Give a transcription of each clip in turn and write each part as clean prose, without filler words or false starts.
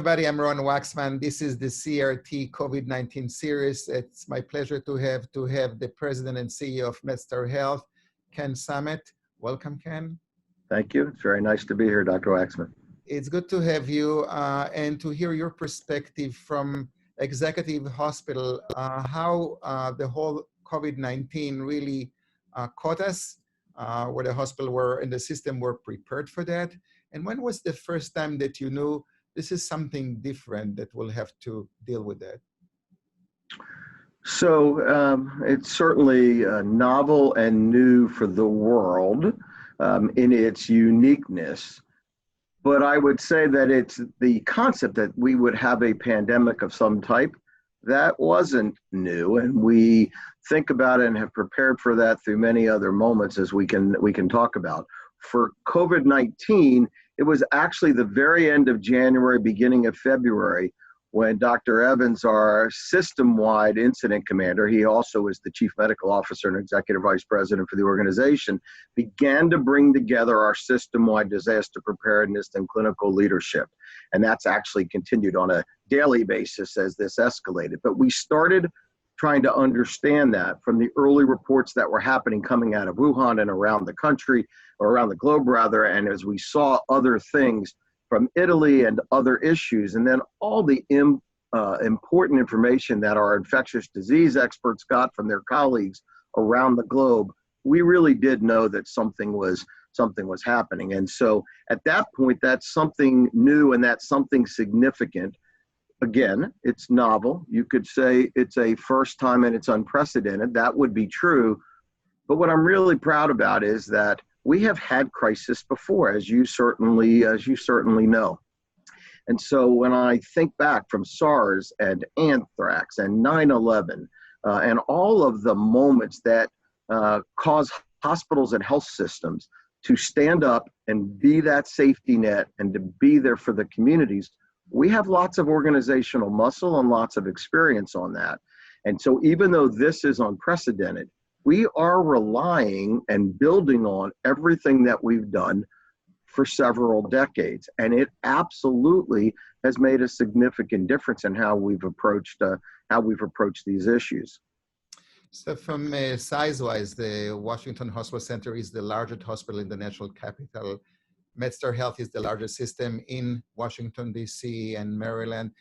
everybody. I'm Ron Waksman. This is the CRT COVID-19 series. It's my pleasure to have the President and CEO of MedStar Health, Ken Samet. Welcome, Ken. Thank you. It's very nice to be here, Dr. Waksman. It's good to have you and to hear your perspective from Executive Hospital, how the whole COVID-19 really caught us, where the hospital and the system were prepared for that. And when was the first time that you knew this is something different that we'll have to deal with that? So it's certainly novel and new for the world in its uniqueness. But I would say that it's the concept that we would have a pandemic of some type that wasn't new, and we think about it and have prepared for that through many other moments as we can talk about. For COVID-19, it was actually the very end of January, beginning of February, when Dr. Evans, our system-wide incident commander, he also is the chief medical officer and executive vice president for the organization, began to bring together our system-wide disaster preparedness and clinical leadership. And that's actually continued on a daily basis as this escalated. But we started trying to understand that from the early reports that were happening coming out of Wuhan and around the country, or around the globe rather, and as we saw other things from Italy and other issues, and then all the important information that our infectious disease experts got from their colleagues around the globe, we really did know that something was happening. And so at that point, that's something new and that's something significant. Again, it's novel. You could say it's a first time and it's unprecedented. That would be true. But what I'm really proud about is that we have had crisis before, as you certainly know. And so when I think back from SARS and anthrax and 9/11 and all of the moments that cause hospitals and health systems to stand up and be that safety net and to be there for the communities, we have lots of organizational muscle and lots of experience on that. And so even though this is unprecedented, we are relying and building on everything that we've done for several decades. And it absolutely has made a significant difference in how we've approached these issues. So from size-wise, the Washington Hospital Center is the largest hospital in the national capital. MedStar Health is the largest system in Washington, D.C. and Maryland.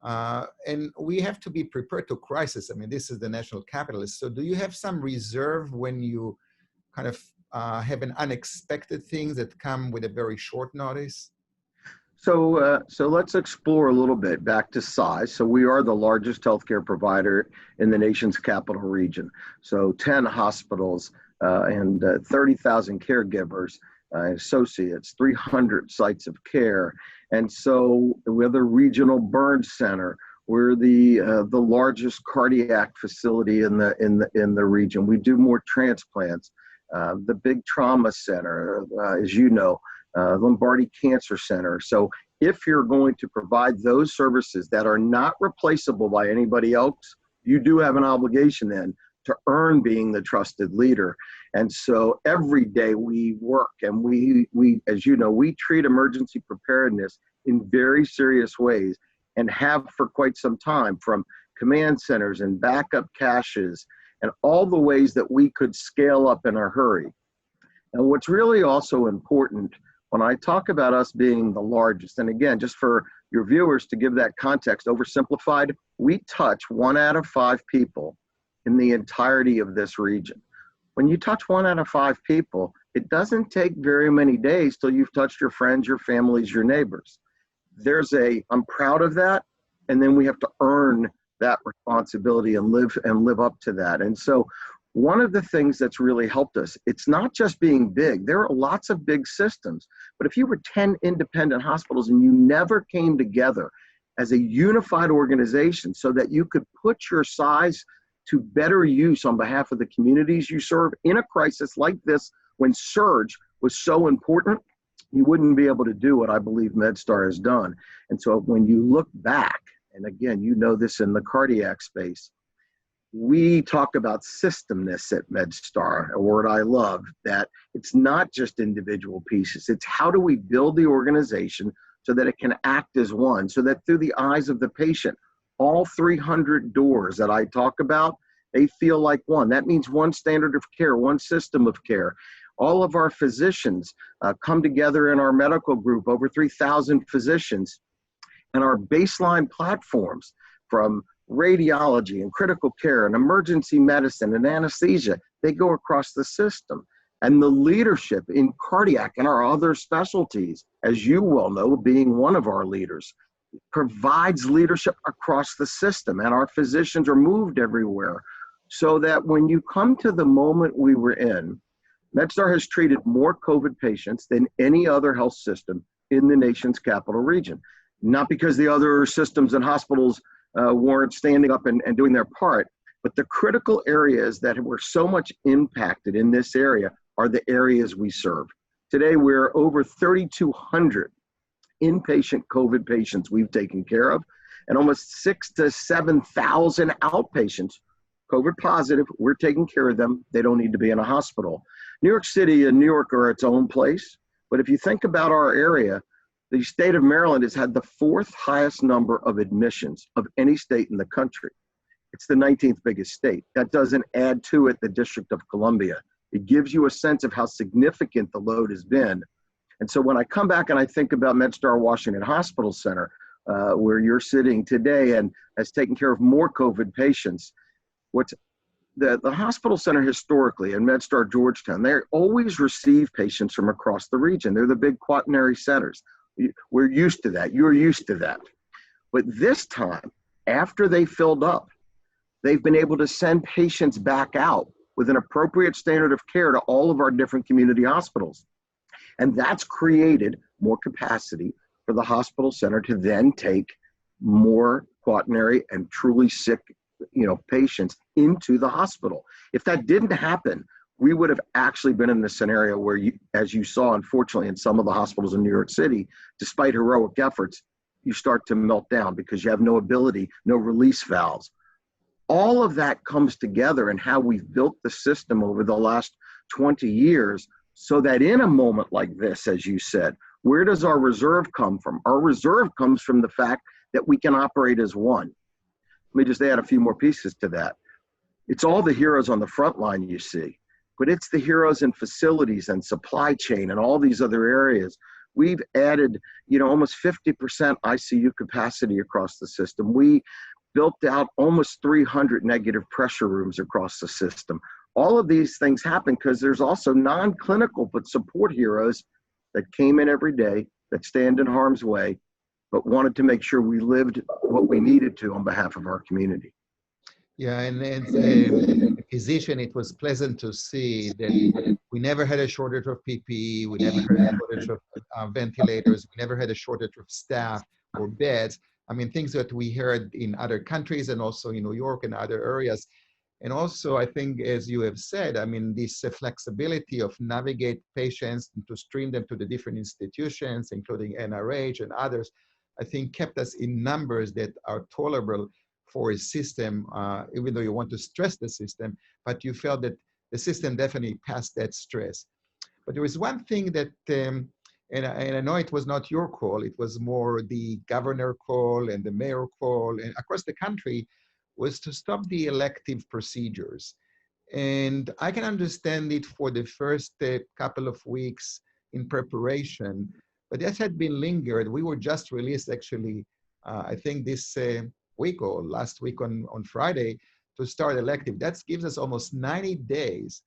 And we have to be prepared to crisis. I mean, this is the national capital. So do you have some reserve when you kind of have an unexpected things that come with a very short notice? So let's explore a little bit back to size. So we are the largest healthcare provider in the nation's capital region. So 10 hospitals and 30,000 caregivers, associates, 300 sites of care. And so we're the regional burn center. We're the largest cardiac facility in the region. We do more transplants. The big trauma center, as you know, Lombardi Cancer Center. So if you're going to provide those services that are not replaceable by anybody else, you do have an obligation then to earn being the trusted leader. And so every day we work and we, as you know, we treat emergency preparedness in very serious ways and have for quite some time, from command centers and backup caches and all the ways that we could scale up in a hurry. And what's really also important when I talk about us being the largest, and again, just for your viewers to give that context, oversimplified, we touch 1 out of 5 people in the entirety of this region. When you touch 1 out of 5 people, it doesn't take very many days till you've touched your friends, your families, your neighbors. I'm proud of that, and then we have to earn that responsibility and live up to that. And so one of the things that's really helped us, it's not just being big. There are lots of big systems, but if you were 10 independent hospitals and you never came together as a unified organization so that you could put your size to better use on behalf of the communities you serve in a crisis like this, when surge was so important, you wouldn't be able to do what I believe MedStar has done. And so when you look back, and again, you know this in the cardiac space, we talk about systemness at MedStar, a word I love, that it's not just individual pieces. It's how do we build the organization so that it can act as one, so that through the eyes of the patient, all 300 doors that I talk about, they feel like one. That means one standard of care, one system of care. All of our physicians come together in our medical group, over 3,000 physicians, and our baseline platforms from radiology and critical care and emergency medicine and anesthesia, they go across the system. And the leadership in cardiac and our other specialties, as you well know, being one of our leaders, provides leadership across the system, and our physicians are moved everywhere, so that when you come to the moment we were in, MedStar has treated more COVID patients than any other health system in the nation's capital region. Not because the other systems and hospitals weren't standing up and doing their part, but the critical areas that were so much impacted in this area are the areas we serve. Today, we're over 3,200 inpatient COVID patients we've taken care of, and almost 6,000 to 7,000 outpatients, COVID positive. We're taking care of them. They don't need to be in a hospital. New York City and New York are its own place, but if you think about our area, the state of Maryland has had the 4th highest number of admissions of any state in the country. It's the 19th biggest state. That doesn't add to it the District of Columbia. It gives you a sense of how significant the load has been. And so when I come back and I think about MedStar Washington Hospital Center, where you're sitting today and has taken care of more COVID patients, what's the hospital center historically and MedStar Georgetown, they always receive patients from across the region. They're the big quaternary centers. We're used to that. You're used to that. But this time, after they filled up, they've been able to send patients back out with an appropriate standard of care to all of our different community hospitals. And that's created more capacity for the hospital center to then take more quaternary and truly sick, patients into the hospital. If that didn't happen, we would have actually been in the scenario where, as you saw, unfortunately, in some of the hospitals in New York City, despite heroic efforts, you start to melt down because you have no ability, no release valves. All of that comes together in how we've built the system over the last 20 years, so that in a moment like this, as you said, where does our reserve come from? Our reserve comes from the fact that we can operate as one. Let me just add a few more pieces to that. It's all the heroes on the front line you see, but it's the heroes in facilities and supply chain and all these other areas. We've added, almost 50% ICU capacity across the system. We built out almost 300 negative pressure rooms across the system. All of these things happen because there's also non-clinical but support heroes that came in every day, that stand in harm's way, but wanted to make sure we lived what we needed to on behalf of our community. Yeah, and as a physician, it was pleasant to see that we never had a shortage of PPE, we never had a shortage of ventilators, we never had a shortage of staff or beds. I mean, things that we heard in other countries and also in New York and other areas. And also, I think, as you have said, I mean, this flexibility of navigate patients and to stream them to the different institutions, including NRH and others, I think kept us in numbers that are tolerable for a system, even though you want to stress the system, but you felt that the system definitely passed that stress. But there was one thing that, and I know it was not your call, it was more the governor call and the mayor call, and across the country, was to stop the elective procedures. And I can understand it for the first couple of weeks in preparation, but that had been lingered. We were just released actually, I think this week or last week on Friday to start elective. That gives us almost 90 days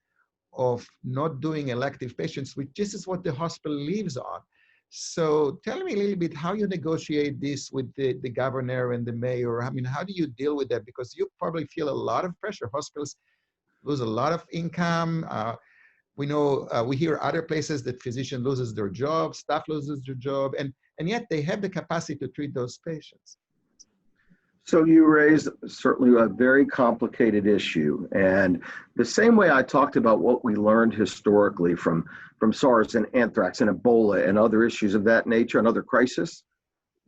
of not doing elective patients, which this is what the hospital lives on. So tell me a little bit how you negotiate this with the governor and the mayor. I mean, how do you deal with that? Because you probably feel a lot of pressure. Hospitals lose a lot of income. We know, we hear other places that physician loses their job, staff loses their job, and yet they have the capacity to treat those patients. So you raised certainly a very complicated issue. And the same way I talked about what we learned historically from SARS and anthrax and Ebola and other issues of that nature and other crises,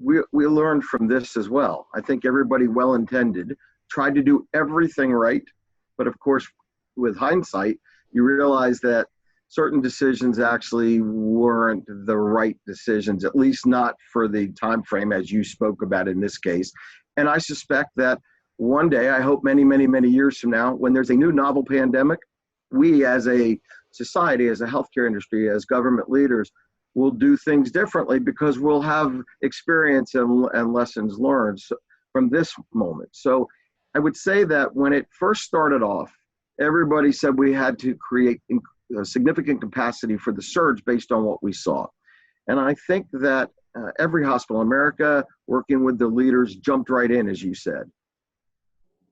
we learned from this as well. I think everybody well-intended tried to do everything right. But of course, with hindsight, you realize that certain decisions actually weren't the right decisions, at least not for the time frame as you spoke about in this case. And I suspect that one day, I hope many, many, many years from now, when there's a new novel pandemic, we as a society, as a healthcare industry, as government leaders, will do things differently because we'll have experience and lessons learned from this moment. So I would say that when it first started off, everybody said we had to create significant capacity for the surge based on what we saw. And I think that every hospital in America, working with the leaders, jumped right in, as you said.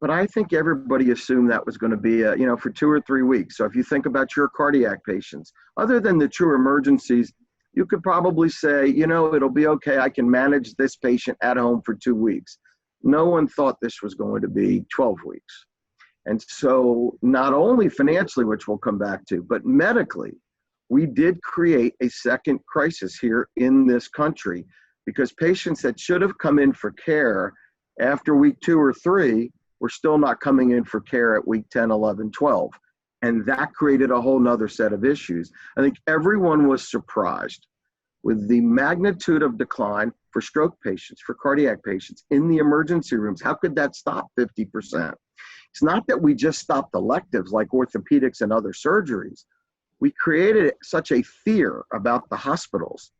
But I think everybody assumed that was going to be, for 2 or 3 weeks. So if you think about your cardiac patients, other than the true emergencies, you could probably say, it'll be okay. I can manage this patient at home for 2 weeks. No one thought this was going to be 12 weeks. And so not only financially, which we'll come back to, but medically, we did create a second crisis here in this country because patients that should have come in for care after week 2 or 3 were still not coming in for care at week 10, 11, 12. And that created a whole nother set of issues. I think everyone was surprised with the magnitude of decline for stroke patients, for cardiac patients in the emergency rooms. How could that stop 50%? It's not that we just stopped electives like orthopedics and other surgeries. We created such a fear about the hospitals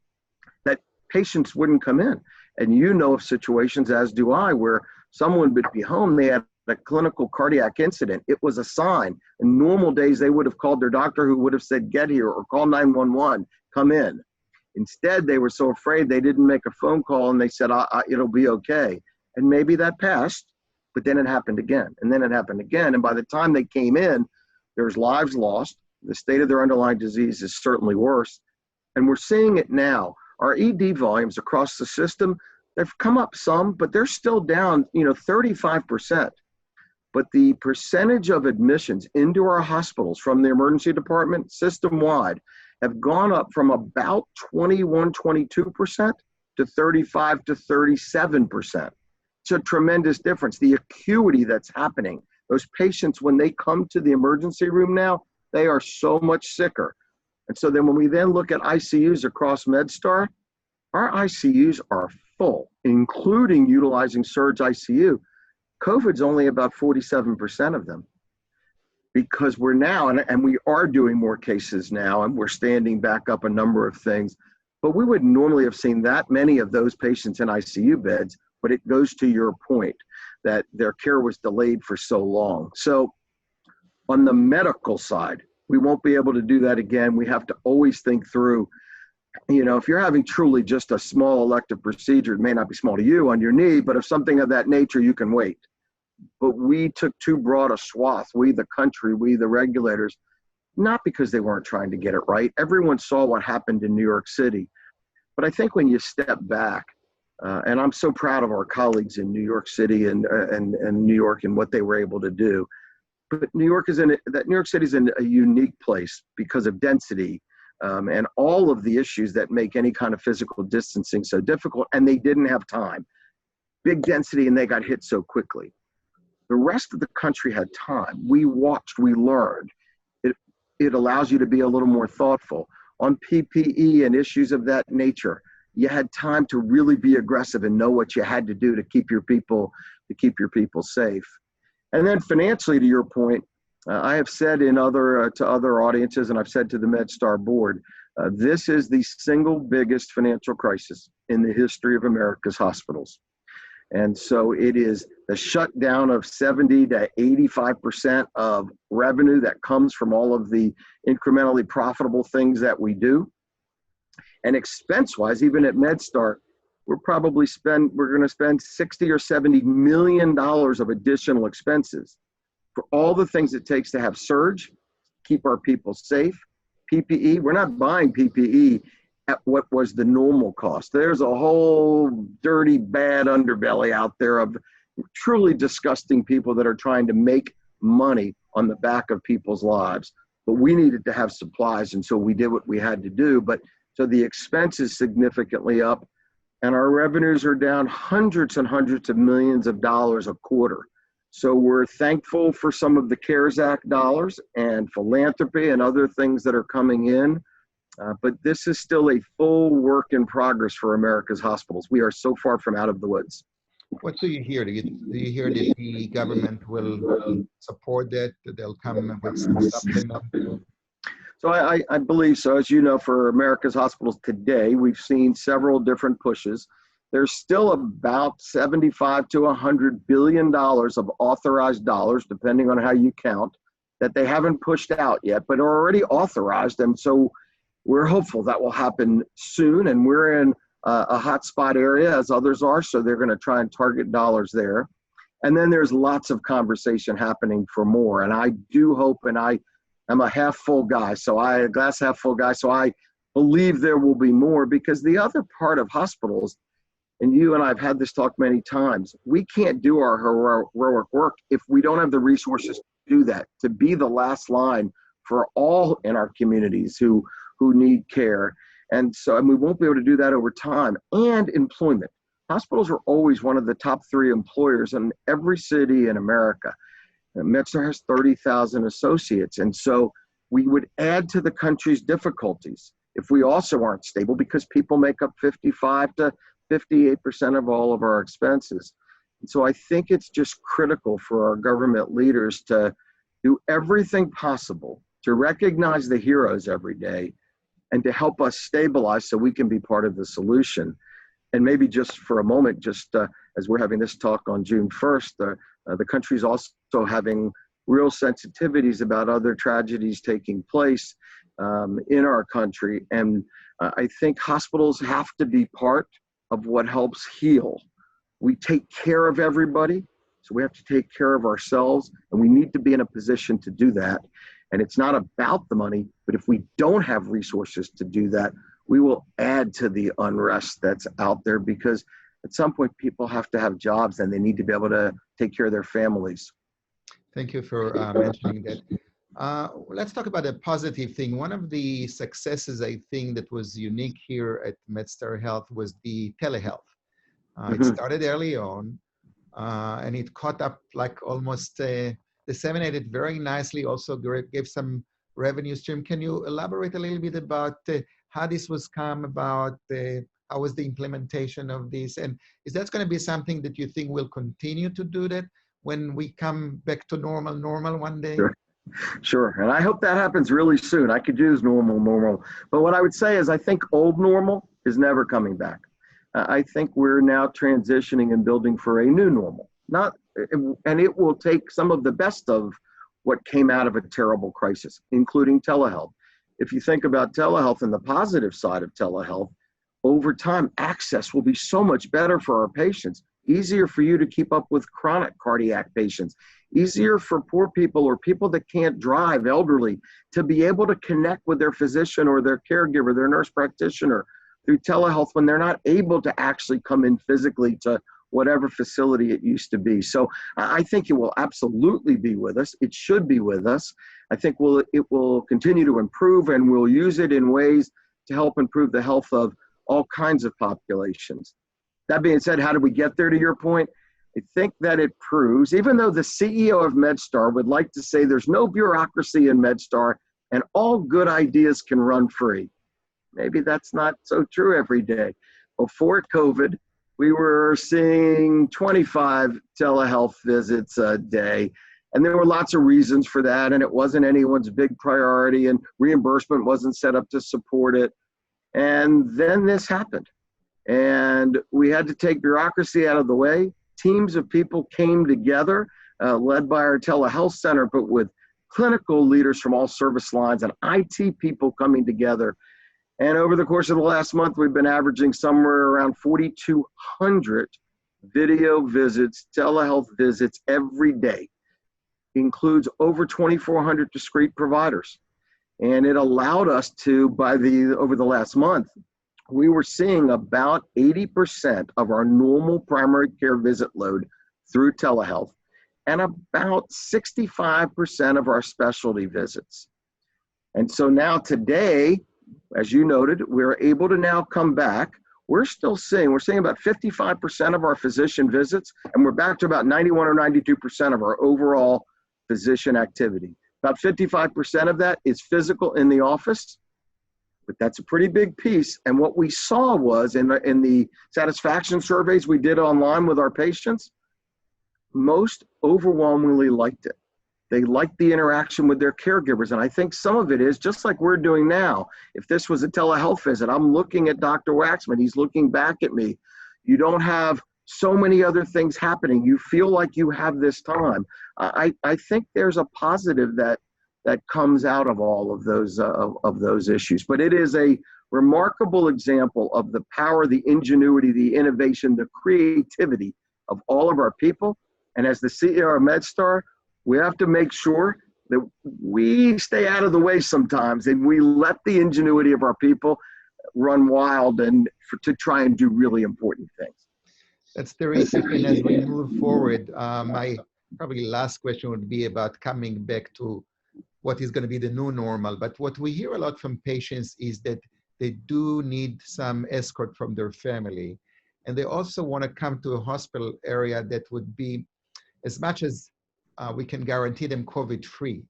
that patients wouldn't come in. And you know of situations, as do I, where someone would be home, they had a clinical cardiac incident. It was a sign. In normal days, they would have called their doctor who would have said, get here, or call 911, come in. Instead, they were so afraid they didn't make a phone call and they said, it'll be okay. And maybe that passed, but then it happened again. And then it happened again. And by the time they came in, there's lives lost. The state of their underlying disease is certainly worse. And we're seeing it now. Our ED volumes across the system, they've come up some, but they're still down, 35%. But the percentage of admissions into our hospitals from the emergency department system-wide have gone up from about 21, 22% to 35 to 37%. It's a tremendous difference. The acuity that's happening, those patients, when they come to the emergency room now, they are so much sicker. And so then when we then look at ICUs across MedStar, our ICUs are full, including utilizing surge ICU. COVID's only about 47% of them because we're now, and we are doing more cases now, and we're standing back up a number of things, but we would normally have seen that many of those patients in ICU beds, but it goes to your point that their care was delayed for so long. So on the medical side, we won't be able to do that again. We have to always think through, if you're having truly just a small elective procedure, it may not be small to you on your knee, but if something of that nature, you can wait. But we took too broad a swath, we the country, we the regulators, not because they weren't trying to get it right. Everyone saw what happened in New York City. But I think when you step back, and I'm so proud of our colleagues in New York City and New York and what they were able to do. But New York City is in a unique place because of density and all of the issues that make any kind of physical distancing so difficult. And they didn't have time. Big density, and they got hit so quickly. The rest of the country had time. We watched, we learned. It allows you to be a little more thoughtful. On PPE and issues of that nature, you had time to really be aggressive and know what you had to do to keep your people safe. And then financially, to your point, I have said to other audiences, and I've said to the MedStar board, this is the single biggest financial crisis in the history of America's hospitals. And so it is the shutdown of 70 to 85% of revenue that comes from all of the incrementally profitable things that we do. And expense-wise, even at MedStar, we're going to spend 60 or 70 million dollars of additional expenses for all the things it takes to have surge, keep our people safe, PPE. We're not buying PPE at what was the normal cost. There's a whole dirty, bad underbelly out there of truly disgusting people that are trying to make money on the back of people's lives. But we needed to have supplies, and so we did what we had to do. But so the expense is significantly up, and our revenues are down hundreds and hundreds of millions of dollars a quarter. So we're thankful for some of the CARES Act dollars and philanthropy and other things that are coming in. But this is still a full work in progress for America's hospitals. We are so far from out of the woods. What do you hear? Do you hear that the government will support that they'll come with some supplement? So I believe so. As you know, for America's hospitals today, we've seen several different pushes. There's still about 75 to 100 billion dollars of authorized dollars, depending on how you count, that they haven't pushed out yet, but are already authorized. And so we're hopeful that will happen soon. And we're in a hotspot area, as others are, so they're going to try and target dollars there. And then there's lots of conversation happening for more. And I do hope, and I'm a half full guy, a glass half full guy, so I believe there will be more, because the other part of hospitals, and you and I have had this talk many times, we can't do our heroic work if we don't have the resources to do that, to be the last line for all in our communities who need care. And so we won't be able to do that over time. And employment. Hospitals are always one of the top 3 employers in every city in America. MedStar has 30,000 associates. And so we would add to the country's difficulties if we also aren't stable, because people make up 55 to 58% of all of our expenses. And so I think it's just critical for our government leaders to do everything possible to recognize the heroes every day and to help us stabilize so we can be part of the solution. And maybe just for a moment, as we're having this talk on June 1st, the country's also having real sensitivities about other tragedies taking place in our country. And I think hospitals have to be part of what helps heal. We take care of everybody, so we have to take care of ourselves, and we need to be in a position to do that. And it's not about the money, but if we don't have resources to do that, we will add to the unrest that's out there, because at some point people have to have jobs and they need to be able to take care of their families. Thank you for mentioning that. Let's talk about a positive thing. One of the successes, I think, that was unique here at MedStar Health was the telehealth. It started early on, and it caught up like almost disseminated very nicely, also gave some revenue stream. Can you elaborate a little bit about how this was come about? How was the implementation of this? And is that going to be something that you think will continue to do that when we come back to normal one day? Sure. And I hope that happens really soon. I could use normal. But what I would say is I think old normal is never coming back. I think we're now transitioning and building for a new normal. And it will take some of the best of what came out of a terrible crisis, including telehealth. If you think about telehealth and the positive side of telehealth, over time, access will be so much better for our patients. Easier for you to keep up with chronic cardiac patients. Easier for poor people or people that can't drive, elderly, to be able to connect with their physician or their caregiver, their nurse practitioner, through telehealth when they're not able to actually come in physically to whatever facility it used to be. So I think it will absolutely be with us. It should be with us. I think it will continue to improve, and we'll use it in ways to help improve the health of all kinds of populations. That being said, how do we get there, to your point? I think that it proves, even though the CEO of MedStar would like to say there's no bureaucracy in MedStar and all good ideas can run free. Maybe that's not so true every day. Before COVID, we were seeing 25 telehealth visits a day. And there were lots of reasons for that. And it wasn't anyone's big priority, and reimbursement wasn't set up to support it. And then this happened. And we had to take bureaucracy out of the way. Teams of people came together, led by our telehealth center, but with clinical leaders from all service lines and IT people coming together. And over the course of the last month, we've been averaging somewhere around 4,200 video visits, telehealth visits every day. It includes over 2,400 discrete providers. And it allowed us to, over the last month, we were seeing about 80% of our normal primary care visit load through telehealth and about 65% of our specialty visits. And so now today, as you noted, we're able to now come back we're seeing about 55% of our physician visits, and we're back to about 91 or 92% of our overall physician activity. About 55% of that is physical in the office, but that's a pretty big piece. And what we saw was in the satisfaction surveys we did online with our patients, most overwhelmingly liked it. They liked the interaction with their caregivers. And I think some of it is just like we're doing now. If this was a telehealth visit, I'm looking at Dr. Waksman, he's looking back at me. You don't have so many other things happening. You feel like you have this time. I think there's a positive that comes out of all of those issues. But it is a remarkable example of the power, the ingenuity, the innovation, the creativity of all of our people. And as the CEO of MedStar, we have to make sure that we stay out of the way sometimes and we let the ingenuity of our people run wild to try and do really important things. That's terrific. And as we move forward, my probably last question would be about coming back to what is going to be the new normal. But what we hear a lot from patients is that they do need some escort from their family. And they also want to come to a hospital area that would be, as much as we can guarantee them COVID-free.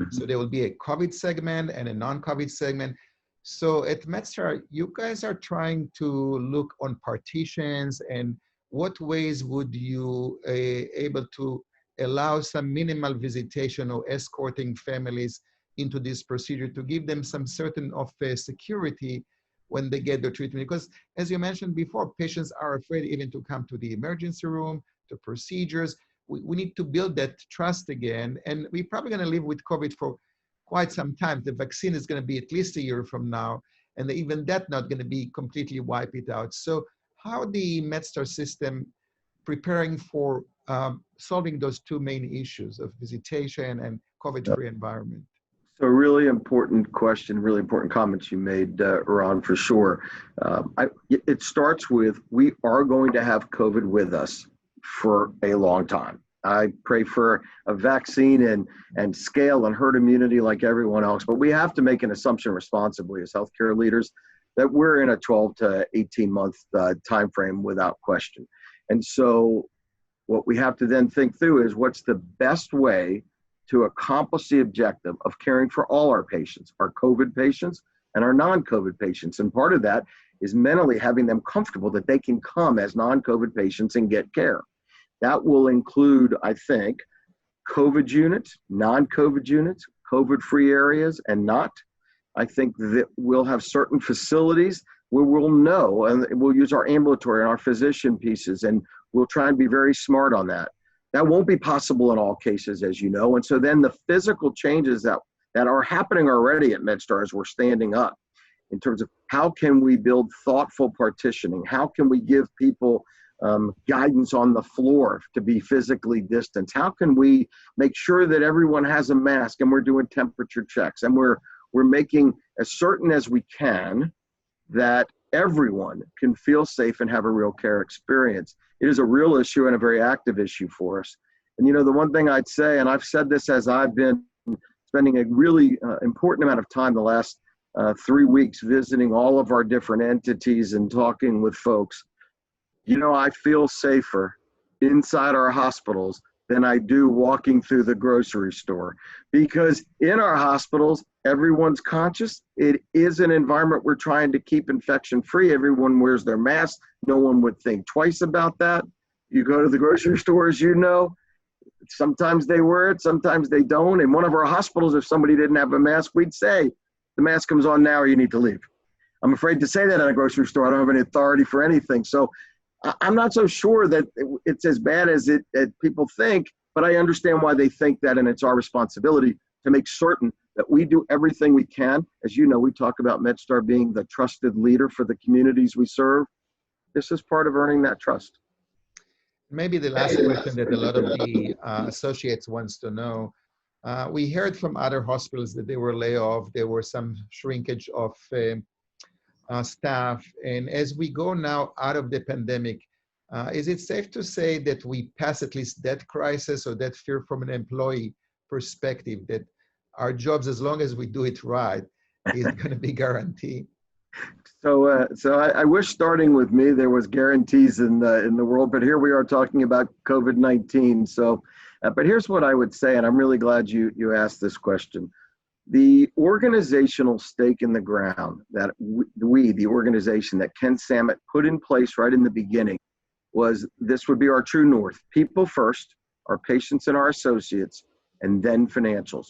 So there will be a COVID segment and a non-COVID segment. So at MedStar, you guys are trying to look on partitions, and what ways would you able to allow some minimal visitation or escorting families into this procedure to give them some certain of security when they get their treatment? Because as you mentioned before, patients are afraid even to come to the emergency room, to procedures. We need to build that trust again, and we're probably going to live with COVID for quite some time. The vaccine is going to be at least a year from now, and even that not going to be completely wipe it out. So how the MedStar system preparing for solving those two main issues of visitation and COVID-free environment? So really important question, really important comments you made, Ron, for sure. It starts with, we are going to have COVID with us for a long time. I pray for a vaccine and scale and herd immunity like everyone else, but we have to make an assumption responsibly as healthcare leaders that we're in a 12 to 18 month time frame without question. And so what we have to then think through is what's the best way to accomplish the objective of caring for all our patients, our COVID patients and our non-COVID patients. And part of that is mentally having them comfortable that they can come as non-COVID patients and get care. That will include, I think, COVID units, non-COVID units, COVID-free areas, and not. I think that we'll have certain facilities where we'll know, and we'll use our ambulatory and our physician pieces, and we'll try and be very smart on that. That won't be possible in all cases, as you know. And so then the physical changes that are happening already at MedStar as we're standing up in terms of how can we build thoughtful partitioning? How can we give people guidance on the floor to be physically distanced? How can we make sure that everyone has a mask and we're doing temperature checks and we're making as certain as we can that everyone can feel safe and have a real care experience? It is a real issue and a very active issue for us. And you know, the one thing I'd say, and I've said this as I've been spending a really important amount of time the last 3 weeks visiting all of our different entities and talking with folks, you know, I feel safer inside our hospitals than I do walking through the grocery store, because in our hospitals, everyone's conscious. It is an environment we're trying to keep infection free. Everyone wears their mask. No one would think twice about that. You go to the grocery store, as you know, sometimes they wear it, sometimes they don't. In one of our hospitals, if somebody didn't have a mask, we'd say, the mask comes on now or you need to leave. I'm afraid to say that at a grocery store. I don't have any authority for anything. So I'm not so sure that it's as bad as people think, but I understand why they think that, and it's our responsibility to make certain that we do everything we can. As you know, we talk about MedStar being the trusted leader for the communities we serve. This is part of earning that trust. Maybe the last question that a lot of the associates wants to know. We heard from other hospitals that they were laid off. There were some shrinkage of staff. And as we go now out of the pandemic, is it safe to say that we pass at least that crisis or that fear from an employee perspective, that our jobs, as long as we do it right, is going to be guaranteed? So I wish starting with me there was guarantees in the world, but here we are talking about COVID-19. But here's what I would say, and I'm really glad you asked this question. The organizational stake in the ground that the organization that Ken Samet put in place right in the beginning, was this would be our true north: people first, our patients and our associates, and then financials.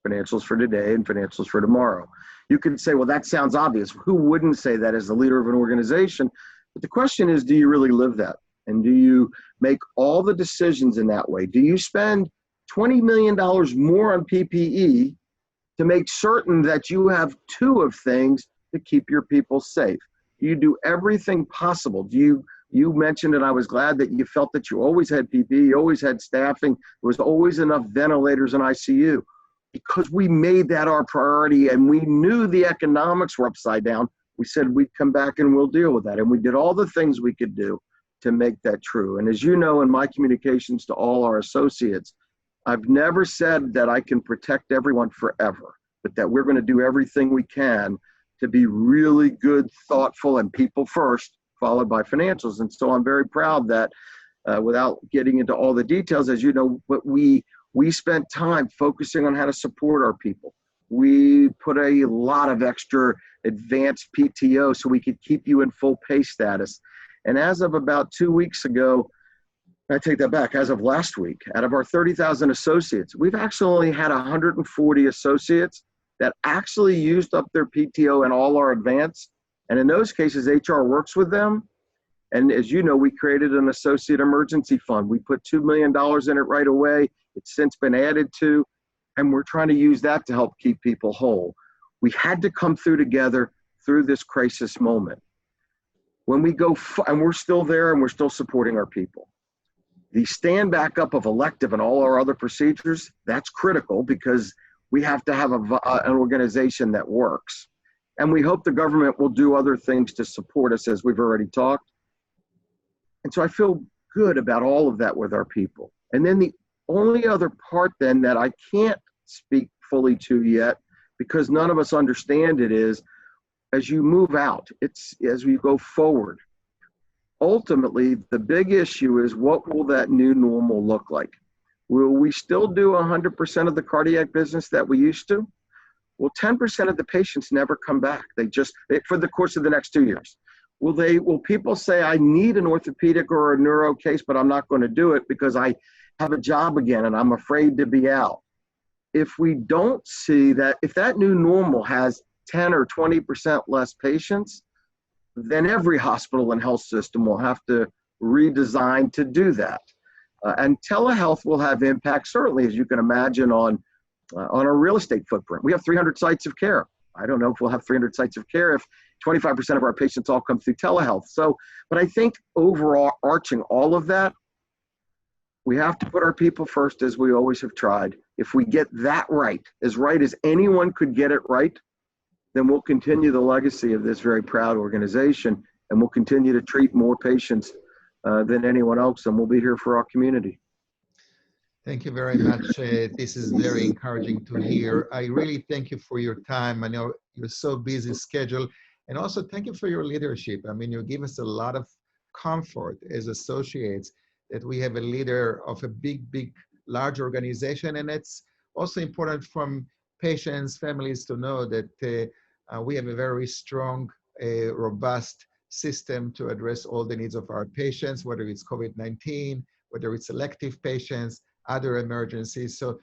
Financials for today and financials for tomorrow. You could say, well, that sounds obvious. Who wouldn't say that as the leader of an organization? But the question is, do you really live that? And do you make all the decisions in that way? Do you spend $20 million more on PPE to make certain that you have two of things to keep your people safe? Do you do everything possible? You mentioned, and I was glad that you felt that you always had PPE, you always had staffing, there was always enough ventilators in ICU, because we made that our priority and we knew the economics were upside down. We said we'd come back and we'll deal with that. And we did all the things we could do to make that true. And as you know, in my communications to all our associates, I've never said that I can protect everyone forever, but that we're going to do everything we can to be really good, thoughtful, and people first, followed by financials. And so I'm very proud that without getting into all the details, as you know, but we spent time focusing on how to support our people. We put a lot of extra advanced PTO so we could keep you in full pay status. And as of about 2 weeks ago, I take that back, as of last week, out of our 30,000 associates, we've actually only had 140 associates that actually used up their PTO and all our advance. And in those cases, HR works with them. And as you know, we created an associate emergency fund. We put $2 million in it right away. It's since been added to, and we're trying to use that to help keep people whole. We had to come through together through this crisis moment. When we go, and we're still there and we're still supporting our people. The stand back up of elective and all our other procedures, that's critical because we have to have an organization that works. And we hope the government will do other things to support us, as we've already talked. And so I feel good about all of that with our people. And then the only other part then that I can't speak fully to yet, because none of us understand it, is as you move out, it's as we go forward. Ultimately, the big issue is, what will that new normal look like? Will we still do 100% of the cardiac business that we used to? Well, 10% of the patients never come back. For the course of the next 2 years. Will people say, I need an orthopedic or a neuro case, but I'm not going to do it because I have a job again and I'm afraid to be out? If we don't see that, if that new normal has 10 or 20% less patients, then every hospital and health system will have to redesign to do that. And telehealth will have impact, certainly, as you can imagine, on our real estate footprint. We have 300 sites of care. I don't know if we'll have 300 sites of care if 25% of our patients all come through telehealth. So, but I think overall, arching all of that, we have to put our people first, as we always have tried. If we get that right as anyone could get it right, then we'll continue the legacy of this very proud organization, and we'll continue to treat more patients than anyone else, and we'll be here for our community. Thank you very much. This is very encouraging to hear. I really thank you for your time. I know you're so busy schedule. And also thank you for your leadership. I mean, you give us a lot of comfort as associates that we have a leader of a big, large organization. And it's also important from patients, families to know that we have a very strong, robust system to address all the needs of our patients, whether it's COVID-19, whether it's elective patients, other emergencies. So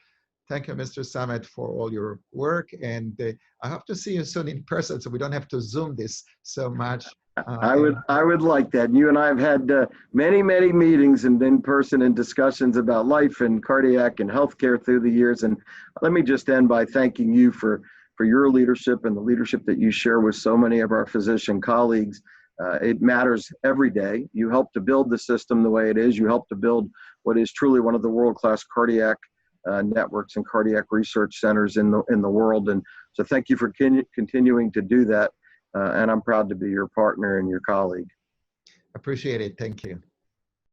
thank you, Mr. Samet, for all your work. And I hope to see you soon in person so we don't have to Zoom this so much. I would like that. And you and I have had many meetings and in person and discussions about life and cardiac and healthcare through the years. And let me just end by thanking you for your leadership and the leadership that you share with so many of our physician colleagues. It matters every day. You help to build the system the way it is. You help to build what is truly one of the world-class cardiac networks and cardiac research centers in the world. And so thank you for continuing to do that. And I'm proud to be your partner and your colleague. Appreciate it. Thank you.